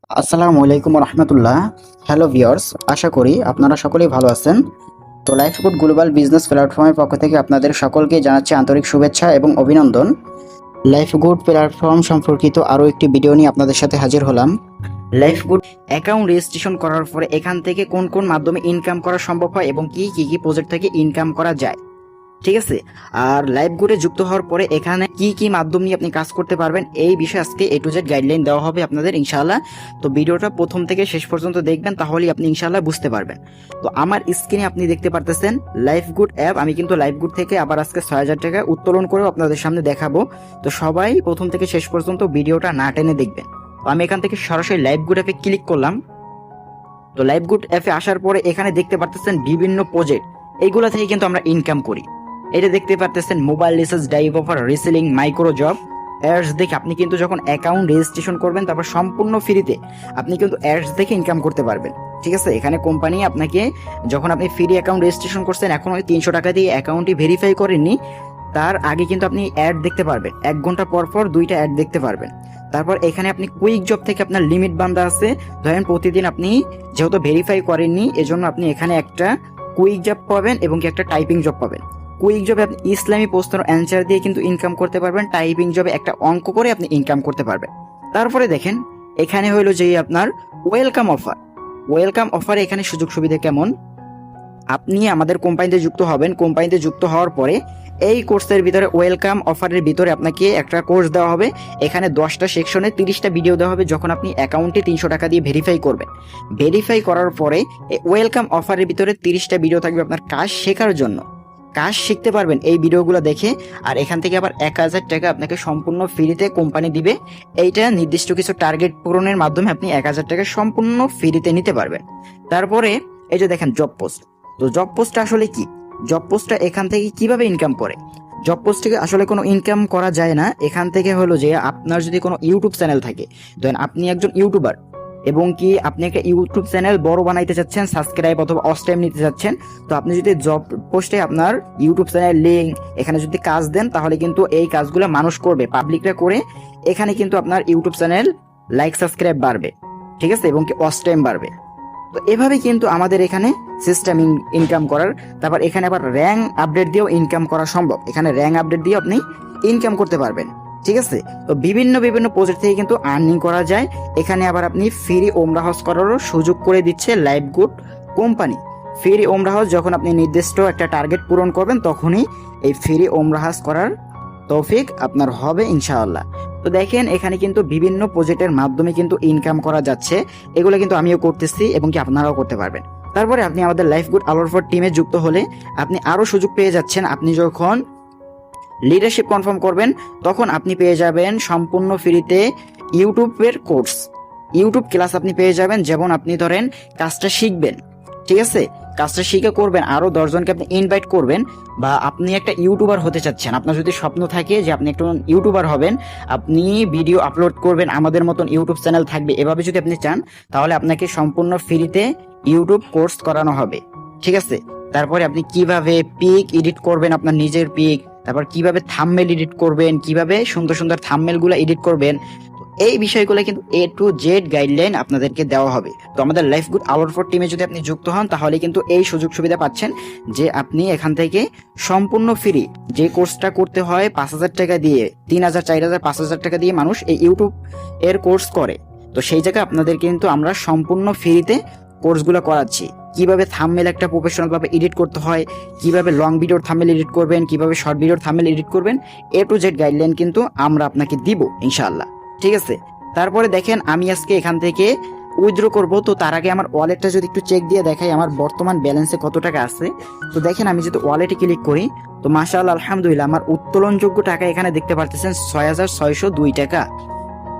আসসালামু আলাইকুম রহমতুল্লাহ। Hello viewers, আশা করি আপনারা সকলেই ভালো আছেন। তো লাইফগুড গ্লোবাল বিজনেস প্ল্যাটফর্মের পক্ষ থেকে আপনাদের সকলকে জানাচ্ছি আন্তরিক শুভেচ্ছা এবং অভিনন্দন। লাইফগুড প্ল্যাটফর্ম সম্পর্কিত আরও একটি ভিডিও নিয়ে আপনাদের সাথে হাজির হলাম। লাইফগুড অ্যাকাউন্ট রেজিস্ট্রেশন করার পরে এখান থেকে কোন কোন মাধ্যমে ইনকাম করা সম্ভব হয় এবং কি কি প্রজেক্ট থেকে ইনকাম করা যায়, ঠিক আছে। আর লাইভ গ্রুপে যুক্ত হওয়ার পরে এখানে কি কি মাধ্যম নিয়ে আপনি কাজ করতে পারবেন এই বিষয়ে আজকে এ টু জেড গাইডলাইন দেওয়া হবে আপনাদের ইনশাআল্লাহ। তো ভিডিওটা প্রথম থেকে শেষ পর্যন্ত দেখবেন, তাহলেই আপনি ইনশাআল্লাহ বুঝতে পারবেন। তো আমার স্ক্রিনে আপনি দেখতে পারতেছেন লাইভ গুড অ্যাপ। আমি কিন্তু লাইভ গুড থেকে আবার আজকে ৬০০০ টাকা উত্তোলন করেও আপনাদের সামনে দেখাবো। তো সবাই প্রথম থেকে শেষ পর্যন্ত ভিডিওটা না টেনে দেখবেন। তো আমি এখান থেকে সরাসরি লাইভ গুড অ্যাপে ক্লিক করলাম। তো লাইভ গুড অ্যাপে আসার পরে এখানে দেখতে পারতেছেন বিভিন্ন প্রজেক্ট, এইগুলা থেকে কিন্তু আমরা ইনকাম করি। এটা দেখতে পারতেছেন mobile recharge, dive offer, reselling, micro job, ads দেখে আপনি কিন্তু যখন অ্যাকাউন্ট রেজিস্ট্রেশন করবেন তারপর সম্পূর্ণ ফ্রিতে আপনি কিন্তু অ্যাডস দেখে ইনকাম করতে পারবেন, ঠিক আছে। এখানে কোম্পানি আপনাকে যখন আপনি ফ্রি অ্যাকাউন্ট রেজিস্ট্রেশন করছেন, এখন ওই ৩০০ টাকা দিয়ে অ্যাকাউন্টটি ভেরিফাই করেননি, তার আগে কিন্তু আপনি অ্যাড দেখতে পারবেন। ১ ঘন্টা পর পর ২টা অ্যাড দেখতে পারবেন। তারপর এখানে আপনি কুইক জব থেকে আপনার লিমিট বান্ধা আছে। ধরেন প্রতিদিন আপনি যেহেতু ভেরিফাই করেননি, এজন্য আপনি এখানে একটা কুইক জব পাবেন এবং কি একটা টাইপিং জব পাবেন। কুইক জবে আপনি ইসলামী প্রশ্নের অ্যান্সার দিয়ে কিন্তু ইনকাম করতে পারবেন। টাইপিং জবে একটা অঙ্ক করে আপনি ইনকাম করতে পারবেন। তারপরে দেখেন এখানে হইলো যে আপনার ওয়েলকাম অফার। ওয়েলকাম অফারে এখানে সুযোগ সুবিধা কেমন, আপনি আমাদের কোম্পানিতে যুক্ত হবেন। কোম্পানিতে যুক্ত হওয়ার পরে এই কোর্সের ভিতরে ওয়েলকাম অফারের ভিতরে আপনাকে একটা কোর্স দেওয়া হবে। এখানে 10টা সেকশনে 30টা ভিডিও দেওয়া হবে যখন আপনি অ্যাকাউন্টে ৩০০ টাকা দিয়ে ভেরিফাই করবেন। ভেরিফাই করার পরে ওয়েলকাম অফারের ভিতরে 30টা ভিডিও থাকবে আপনার কাজ শেখার জন্য। কাজ শিখতে পারবেন এই ভিডিওগুলো দেখে। আর এখান থেকে আবার ১০০০ টাকা আপনাকে সম্পূর্ণ ফ্রিতে কোম্পানি দিবে। এইটা নির্দিষ্ট কিছু টার্গেট পূরণের মাধ্যমে আপনি ১০০০ টাকা সম্পূর্ণ ফ্রিতে নিতে পারবেন। তারপরে এই যে দেখেন জব পোস্ট। তো জব পোস্টটা আসলে কি, জব পোস্টটা এখান থেকে কিভাবে ইনকাম করে? জব পোস্ট থেকে আসলে কোনো ইনকাম করা যায় না। এখান থেকে হলো যে আপনার যদি কোনো ইউটিউব চ্যানেল থাকে, দেন আপনি একজন ইউটিউবার এবং কি আপনি একটা ইউটিউব চ্যানেল বড় বানাইতে চাচ্ছেন, সাবস্ক্রাইব অথবা ওয়াচ টাইম নিতে চাচ্ছেন, তো আপনি যদি জব পোস্টে আপনার ইউটিউব চ্যানেল লিঙ্ক এখানে যদি কাজ দেন, তাহলে কিন্তু এই কাজগুলো মানুষ করবে, পাবলিকরা করে। এখানে কিন্তু আপনার ইউটিউব চ্যানেল লাইক সাবস্ক্রাইব বাড়বে, ঠিক আছে, এবং কি ওয়াচ টাইম বাড়বে। তো এভাবে কিন্তু আমাদের এখানে সিস্টেম ইনকাম করার। তারপর এখানে আবার র্যাঙ্ক আপডেট দিয়েও ইনকাম করা সম্ভব। এখানে র্যাঙ্ক আপডেট দিয়ে আপনি ইনকাম করতে পারবেন, ঠিক আছে। তো বিভিন্ন বিভিন্ন প্রজেক্ট থেকে কিন্তু আর্নিং করা যায়। এখানে আবার আপনি ফ্রি ওমরা হজ করারও সুযোগ করে দিচ্ছে লাইভ গুড কোম্পানি। ফ্রি ওমরা হজ যখন আপনি নির্দিষ্ট একটা টার্গেট পূরণ করবেন, তখনই এই ফ্রি ওমরা হজ করার তৌফিক আপনার হবে ইনশাআল্লাহ। তো দেখেন এখানে কিন্তু বিভিন্ন প্রজেক্টের মাধ্যমে কিন্তু ইনকাম করা যাচ্ছে। এগুলো কিন্তু আমিও করতেছি এবং কি আপনারাও করতে পারবেন। তারপরে আপনি আমাদের লাইফ গুড আলোর ফর টিমে যুক্ত হলে আপনি আরও সুযোগ পেয়ে যাচ্ছেন। আপনি যখন লিডারশিপ কনফার্ম করবেন, তখন আপনি পেয়ে যাবেন সম্পূর্ণ ফ্রিতে ইউটিউবের কোর্স, ইউটিউব ক্লাস আপনি পেয়ে যাবেন। যেমন আপনি ধরেন কাজটা শিখবেন, ঠিক আছে, কাজটা শিখে করবেন, আরও 10 জনকে আপনি ইনভাইট করবেন। বা আপনি একটা ইউটিউবার হতে চাচ্ছেন, আপনার যদি স্বপ্ন থাকে যে আপনি একটা ইউটিউবার হবেন, আপনি ভিডিও আপলোড করবেন, আমাদের মতন ইউটিউব চ্যানেল থাকবে, এভাবে যদি আপনি চান, তাহলে আপনাকে সম্পূর্ণ ফ্রিতে ইউটিউব কোর্স করানো হবে, ঠিক আছে। তারপরে আপনি কিভাবে পিক এডিট করবেন, আপনার নিজের পিক, তারপর কিভাবে থাম্বনেল এডিট করবেন, কিভাবে সুন্দর সুন্দর থাম্বনেলগুলো এডিট করবেন, এই বিষয়গুলো কিন্তু এ টু জেড গাইডলাইন আপনাদেরকে দেওয়া হবে। তো আমাদের লাইফ গুড আওয়ার ফর টিমে যদি আপনি যুক্ত হন, তাহলে কিন্তু এই সুযোগ সুবিধা পাচ্ছেন যে আপনি এখান থেকে সম্পূর্ণ ফ্রি, যে কোর্সটা করতে হয় ৫,০০০ টাকা দিয়ে, ৩,০০০, ৪,০০০, ৫,০০০ টাকা দিয়ে মানুষ এই ইউটিউব এর কোর্স করে। তো সেই জায়গায় আপনাদের কিন্তু আমরা সম্পূর্ণ ফ্রিতে কোর্সগুলো করাচ্ছি। কিভাবে থাম্বনেল একটা প্রফেশনাল ভাবে এডিট করতে হয়, কিভাবে লং ভিডিওর থাম্বনেল এডিট করবেন, কিভাবে শর্ট ভিডিওর থাম্বনেল এডিট করবেন, এ টু জেড গাইডলাইন কিন্তু আমরা আপনাকে দিব ইনশাআল্লাহ, ঠিক আছে। তারপরে দেখেন আমি আজকে এখান থেকে উইথড্র করব। তো তার আগে আমার ওয়ালেটটা যদি একটু চেক দিয়ে দেখাই আমার বর্তমান ব্যালেন্সে কত টাকা আছে। তো দেখেন আমি যদি ওয়ালেটে ক্লিক করি, তো মাশাআল্লাহ আলহামদুলিল্লাহ আমার উত্তোলনযোগ্য টাকা এখানে দেখতে পারতেছেন ৬,৬০২ টাকা।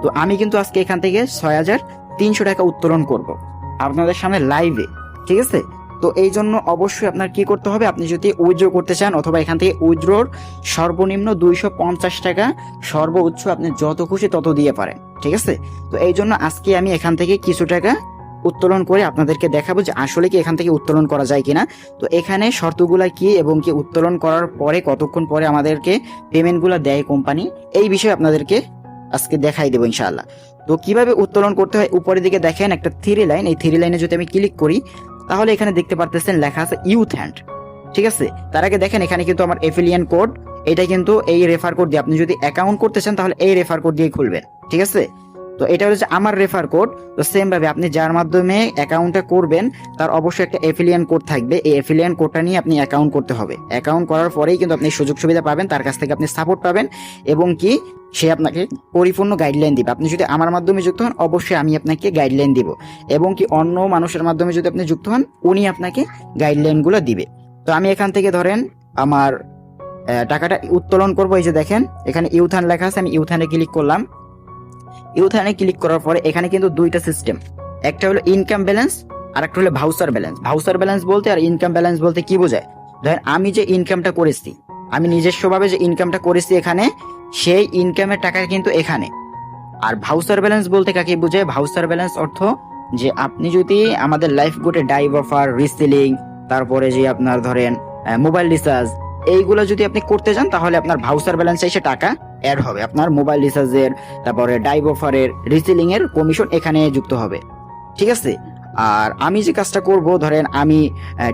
তো আমি কিন্তু আজকে এখান থেকে ৬,৩০০ টাকা উত্তোলন করব আপনাদের সামনে লাইভে, ঠিক আছে। তো এই জন্য অবশ্যই আপনার কি করতে হবে, আপনি যদি উইথড্র করতে চান অথবা এখান থেকে উইথড্রোর সর্বনিম্ন ২৫০ টাকা, সর্বোচ্চ আপনি যত খুশি তত দিয়ে পারেন, ঠিক আছে। তো এই জন্য আজকে আমি এখান থেকে কিছু টাকা উত্তোলন করে আপনাদেরকে দেখাবো যে আসলে কি এখান থেকে উত্তোলন করা যায় কিনা। তো এখানে শর্তগুলা কি এবং কি উত্তোলন করার পরে কতক্ষণ পরে আমাদেরকে পেমেন্টগুলো দেয় কোম্পানি, এই বিষয়ে আপনাদেরকে আজকে দেখাই দেবো ইনশাআল্লাহ। তো কিভাবে উত্তোলন করতে হয়, উপরের দিকে দেখেন একটা থ্রি লাইন, এই থ্রি লাইনে যদি আমি ক্লিক করি তাহলে এখানে দেখতে পারতেছেন লেখা আছে ইউথ হ্যান্ড। ঠিক আছে, তার আগে দেখেন এখানে কিন্তু আমার এফিলিয়েন্ট কোড, এটা কিন্তু এই রেফার কোড দিয়ে আপনি যদি অ্যাকাউন্ট করতে চান তাহলে এই রেফার কোড দিয়ে খুলবেন। ঠিক আছে, তো এটা হচ্ছে আমার রেফার কোড। তো সেম ভাবে আপনি যার মাধ্যমে অ্যাকাউন্টটা করবেন তার অবশ্যই একটা এফিলিয়েন্ট কোড থাকবে, এই এফিলিয়েন্ট কোডটা নিয়ে আপনি অ্যাকাউন্ট করতে হবে। অ্যাকাউন্ট করার পরেই কিন্তু আপনি সুযোগ সুবিধা পাবেন, তার কাছ থেকে আপনি সাপোর্ট পাবেন এবং কি সে আপনাকে পরিপূর্ণ গাইডলাইন দিবে। আপনি যদি আমার মাধ্যমে যুক্ত হন অবশ্যই আমি আপনাকে গাইডলাইন দিব, এবং কি অন্য মানুষের মাধ্যমে যদি আপনি যুক্ত হন উনি আপনাকে গাইডলাইনগুলো দিবে। তো আমি এখান থেকে ধরেন আমার টাকাটা উত্তোলন করবো। এই যে দেখেন এখানে ইউথান লেখা আছে, আমি ইউথানে ক্লিক করলাম। ইউথানে ক্লিক করার পরে এখানে কিন্তু দুইটা সিস্টেম, একটা হলো ইনকাম ব্যালেন্স আর একটা হলো ভাউচার ব্যালেন্স। ভাউচার ব্যালেন্স বলতে আর ইনকাম ব্যালেন্স বলতে কি বোঝায়, ধরেন আমি যে ইনকামটা করেছি, আমি নিজস্বভাবে যে ইনকামটা করেছি এখানে, সেই ইনকামের টাকা কিন্তু এখানে। আর ভাউচার ব্যালেন্স বলতে কাকে বোঝায়, ভাউচার ব্যালেন্স অর্থ যে আপনি যদি আমাদের লাইফ গুডে ডাইভ অফার, রিসেলিং, তারপরে যে আপনার ধরেন মোবাইল রিচার্জ, এইগুলো যদি আপনি করতে চান তাহলে আপনার ভাউচার ব্যালেন্সে এসে টাকা অ্যাড হবে, আপনার মোবাইল রিচার্জের, তারপরে ডাইভ অফারের, রিসেলিং এর কমিশন এখানে যুক্ত হবে। ঠিক আছে, আর আমি যে কাজটা করব, ধরেন আমি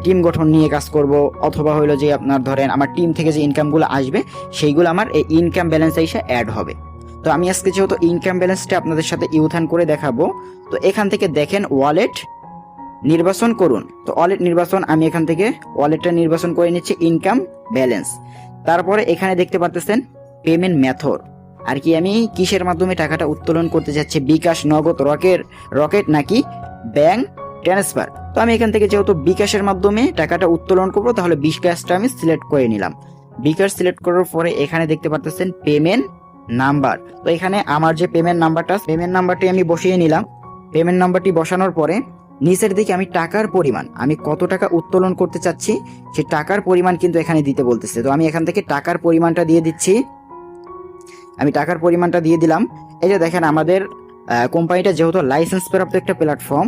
টিম গঠন নিয়ে কাজ করব, অথবা হইলো যে আপনার ধরেন আমার টিম থেকে যে ইনকামগুলো আসবে সেইগুলো আমার এই ইনকাম ব্যালেন্সে এসে অ্যাড হবে। তো আমি আজকে যেহেতু ইনকাম ব্যালেন্সটা আপনাদের সাথে ইউথান করে দেখাবো, তো এখান থেকে দেখেন ওয়ালেট নির্বাচন করুন। তো ওয়ালেট নির্বাচন, আমি এখান থেকে ওয়ালেটটা নির্বাচন করে নিচ্ছি, ইনকাম ব্যালেন্স। তারপরে এখানে দেখতে পারতেছেন পেমেন্ট মেথড, আর কি আমি কিসের মাধ্যমে টাকাটা উত্তোলন করতে যাচ্ছি, বিকাশ, নগদ, রকেট নাকি ব্যাংক ট্রান্সফার। তো আমি এখান থেকে যেহেতু বিকাশের মাধ্যমে টাকাটা উত্তোলন করবো তাহলে বিকাশটা আমি সিলেক্ট করে নিলাম। বিকাশ সিলেক্ট করার পরে এখানে দেখতে পারতেছেন পেমেন্ট নাম্বার। তো এখানে আমার যে পেমেন্ট নাম্বারটি আমি বসিয়ে নিলাম। পেমেন্ট নাম্বারটি বসানোর পরে নিচের দিকে আমি টাকার পরিমাণ, আমি কত টাকা উত্তোলন করতে চাচ্ছি সেই টাকার পরিমাণ কিন্তু এখানে দিতে বলতেছে। তো আমি এখান থেকে টাকার পরিমাণটা দিয়ে দিচ্ছি, আমি টাকার পরিমাণটা দিয়ে দিলাম। এই যে দেখেন আমাদের কোম্পানিটা যেহেতু লাইসেন্স প্রাপ্ত একটা প্ল্যাটফর্ম,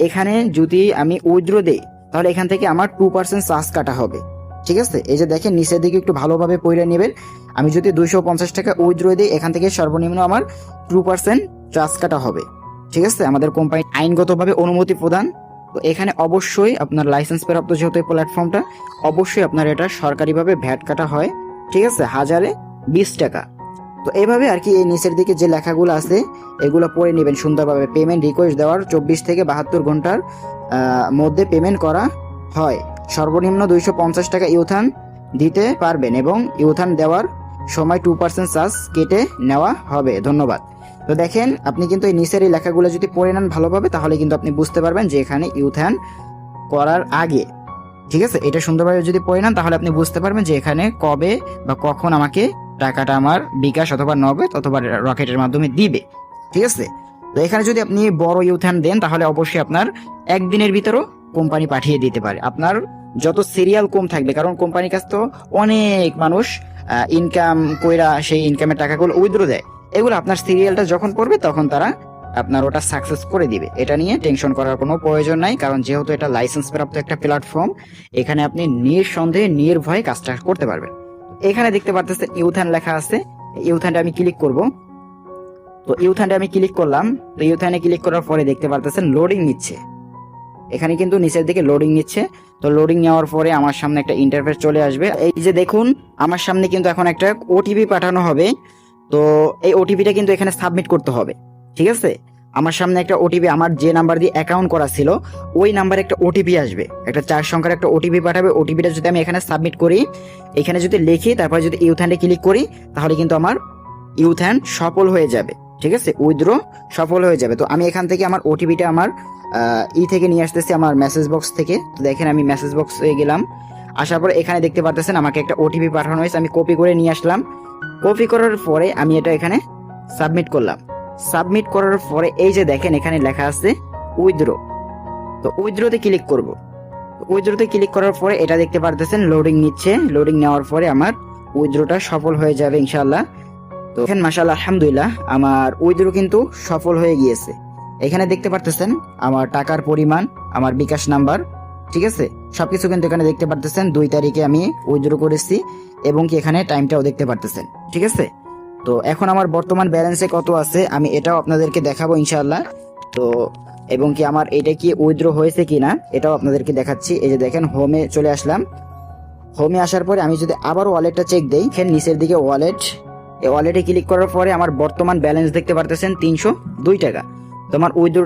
এখানে যদি আমি উইথড্র দেই তাহলে এখান থেকে আমার 2% চার্জ কাটা হবে। ঠিক আছে, এই যে দেখেন নিচের দিকে একটু ভালোভাবে পড়ে নেবেন। আমি যদি 250 টাকা উইথড্র দিই এখান থেকে সর্বনিম্ন আমার 2% চার্জ কাটা হবে। ঠিক আছে, আমাদের কোম্পানি আইনগতভাবে অনুমতি প্রদান। তো এখানে অবশ্যই আপনার লাইসেন্স প্রাপ্ত যেহেতু এই প্ল্যাটফর্মটা, অবশ্যই আপনার এটা সরকারিভাবে ভ্যাট কাটা হয়। ঠিক আছে, 1020 টাকা। তো এইভাবে আর কি এই নিচের দিকে যে লেখাগুলো আছে এগুলো পড়ে নেবেন সুন্দরভাবে। পেমেন্ট রিকোয়েস্ট দেওয়ার 24 থেকে 72 ঘন্টার মধ্যে পেমেন্ট করা হয়, সর্বনিম্ন 250 টাকা ইউথান দিতে পারবেন এবং ইউথান দেওয়ার সময় 2% চার্জ কেটে নেওয়া হবে। ধন্যবাদ। তো দেখেন আপনি কিন্তু এই নিচের এই লেখাগুলো যদি পড়ে নেন ভালোভাবে তাহলে কিন্তু আপনি বুঝতে পারবেন যে এখানে ইউথান করার আগে, ঠিক আছে, এটা সুন্দরভাবে যদি পড়ে নেন তাহলে আপনি বুঝতে পারবেন যে এখানে কবে বা কখন আমাকে টাকাটা আমার বিকাশ অথবা নগদ অথবা রকেটের মাধ্যমে দিবে। ঠিক আছে, তো এখানে যদি আপনি বড় ইউথান দেন তাহলে অবশ্যই আপনার একদিনের ভিতরও কোম্পানি পাঠিয়ে দিতে পারে। আপনার যত সিরিয়াল কম থাকবে, কারণ কোম্পানির কাছে তো অনেক মানুষ ইনকাম কইরা সেই ইনকামের টাকাগুলো উইথড্র দেয়, এগুলো আপনার সিরিয়ালটা যখন পড়বে তখন তারা আপনার ওটা সাকসেস করে দিবে। এটা নিয়ে টেনশন করার কোনো প্রয়োজন নাই, কারণ যেহেতু এটা লাইসেন্স প্রাপ্ত একটা প্ল্যাটফর্ম, এখানে আপনি নিঃসন্দেহে নির্ভয়ে কাজটা করতে পারবেন। এখানে দেখতে পারতেছেন ইউথান লেখা আছে, ইউথানটা আমি ক্লিক করব। তো ইউথানটা আমি ক্লিক করলাম। তো ইউথানে ক্লিক করার পরে দেখতে পারতেছেন লোডিং নিচ্ছে, এখানে কিন্তু নিচের দিকে লোডিং নিচ্ছে। তো লোডিং নেওয়ার পরে আমার সামনে একটা ইন্টারফেস চলে আসবে। এই যে দেখুন আমার সামনে কিন্তু এখন একটা ওটিপি পাঠানো হবে। তো এই ওটিপিটা কিন্তু এখানে সাবমিট করতে হবে। ঠিক আছে, আমার সামনে একটা ওটিপি, আমার যে নাম্বার দিয়ে অ্যাকাউন্ট করা ছিল ওই নাম্বারে একটা ওটিপি আসবে, একটা 4 সংখ্যার একটা ওটিপি পাঠাবে। ওটিপিটা যদি আমি এখানে সাবমিট করি, এখানে যদি লিখি, তারপর যদি ইউথানে ক্লিক করি তাহলে কিন্তু আমার ইউথান সফল হয়ে যাবে। ঠিক আছে, উইথড্র সফল হয়ে যাবে। তো আমি এখান থেকে আমার ওটিপিটা আমার থেকে নিয়ে আসতেছি, আমার মেসেজ বক্স থেকে। তো দেখেন আমি মেসেজ বক্সে গেলাম, আসার পরে এখানে দেখতে পারতেছেন আমাকে একটা ওটিপি পাঠানো হয়েছে, আমি কপি করে নিয়ে আসলাম। কপি করার পরে আমি এটা এখানে সাবমিট করলাম। সাবমিট করার পরে এই যে দেখেন এখানে লেখা আছে উইথড্র। তো উইথড্রতে ক্লিক করব। উইথড্রতে ক্লিক করার পরে এটা দেখতে পারতেছেন লোডিং নিচ্ছে। লোডিং নেওয়ার পরে আমার উইথড্রটা সফল হয়ে যাবে ইনশাআল্লাহ। তো দেখেন মাশাআল্লাহ আলহামদুলিল্লাহ আমার উইথড্র কিন্তু সফল হয়ে গিয়েছে। এখানে দেখতে পারতেছেন আমার টাকার পরিমাণ, আমার বিকাশ নাম্বার, ঠিক আছে, সবকিছু কিন্তু এখানে দেখতে পারতেছেন। 2 তারিখে আমি উইথড্র করেছি এবং কি এখানে টাইমটাও দেখতে পারতেছেন। ঠিক আছে, তো এখন আমার বর্তমান ব্যালেন্সে কত আছে আমি এটাও আপনাদেরকে দেখাবো ইনশাআল্লাহ। তো এবং কি আমার এটা কি উইথড্র হয়েছে কিনা এটাও আপনাদেরকে দেখাচ্ছি। এই যে দেখেন হোমে চলে আসলাম। হোমে আসার পরে আমি যদি আবার ওয়ালেটটা চেক দেই, এখানে নিচের দিকে ওয়ালেট, এই ওয়ালেটে ক্লিক করার পরে আমার বর্তমান ব্যালেন্স দেখতে পারতেছেন 302 টাকা। তো আমার উইথড্র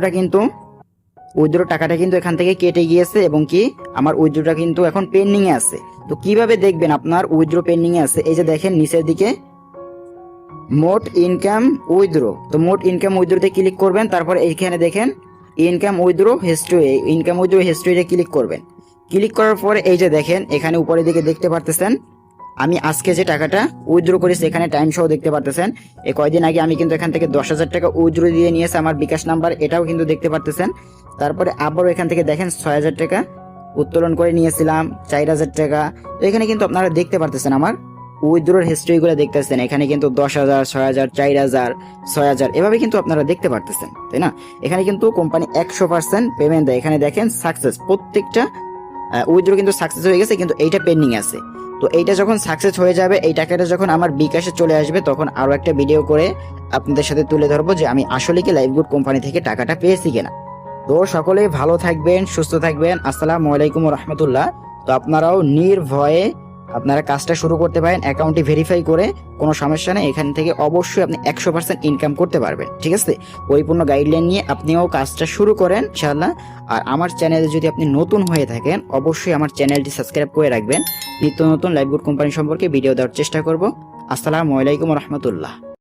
টাকাটা কিন্তু এখান থেকে কেটে গিয়েছে এবং কি আমার উইথড্রটা কিন্তু এখন পেন্ডিং এ আছে। তো কিভাবে দেখবেন আপনার উইথড্র পেন্ডিং এ আছে? এই যে দেখেন নিচের দিকে মোট ইনকাম উইথড্র, তো মোট ইনকাম উইথড্রতে ক্লিক করবেন। তারপর এইখানে দেখেন ইনকাম উইথড্র হিস্ট্রিতে ক্লিক করবেন। ক্লিক করার পরে এই যে দেখেন এখানে উপরের দিকে দেখতে পারতেছেন আমি আজকে যে টাকাটা উইথড্র করেছি, এখানে টাইম সহ দেখতে পারতেছেন। এই কয়দিন আগে আমি কিন্তু এখান থেকে 10,000 টাকা উইথড্র দিয়ে নিয়েছে আমার বিকাশ নাম্বার, এটাও কিন্তু দেখতে পারতেছেন। তারপরে আবারও এখান থেকে দেখেন 6,000 টাকা উত্তোলন করে নিয়েছিলাম, 4,000 টাকা। তো এখানে কিন্তু আপনারা দেখতে পারতেছেন আমার উইথড্রোর হিস্ট্রিগুলো দেখতেছেন। এখানে কিন্তু 10,000, 6,000, 4,000, 6,000 এভাবে কিন্তু আপনারা দেখতে পারতেছেন, তাই না? এখানে কিন্তু কোম্পানি 100% পেমেন্ট দেয়। এখানে দেখেন সাকসেস, প্রত্যেকটা উইথড্র কিন্তু সাকসেস হয়ে গেছে, কিন্তু এইটা পেন্ডিং আছে। তো এইটা যখন সাকসেস হয়ে যাবে, এই টাকাটা যখন আমার বিকাশে চলে আসবে, তখন আরো একটা ভিডিও করে আপনাদের সাথে তুলে ধরবো যে আমি আসলে কি লাইফগুড কোম্পানি থেকে টাকাটা পেয়েছি কিনা। তো সকলেই ভালো থাকবেন, সুস্থ থাকবেন। আসসালামু আলাইকুম রহমতুল্লাহ। তো আপনারাও নির্ভয়ে আপনারা কাজটা শুরু করতে পারেন, অ্যাকাউন্টটি ভেরিফাই করে, কোনো সমস্যা নেই। এখান থেকে অবশ্যই আপনি 100% ইনকাম করতে পারবেন, ঠিক আছে? পরিপূর্ণ গাইডলাইন নিয়ে আপনিও কাজটা শুরু করেন ইনশাআল্লাহ। আর আমার চ্যানেলে যদি আপনি নতুন হয়ে থাকেন, অবশ্যই আমার চ্যানেলটি সাবস্ক্রাইব করে রাখবেন। নিত্য নতুন লাইফগুড কোম্পানি সম্পর্কে ভিডিও দেওয়ার চেষ্টা করব। আসসালামু আলাইকুম রহমতুল্লাহ।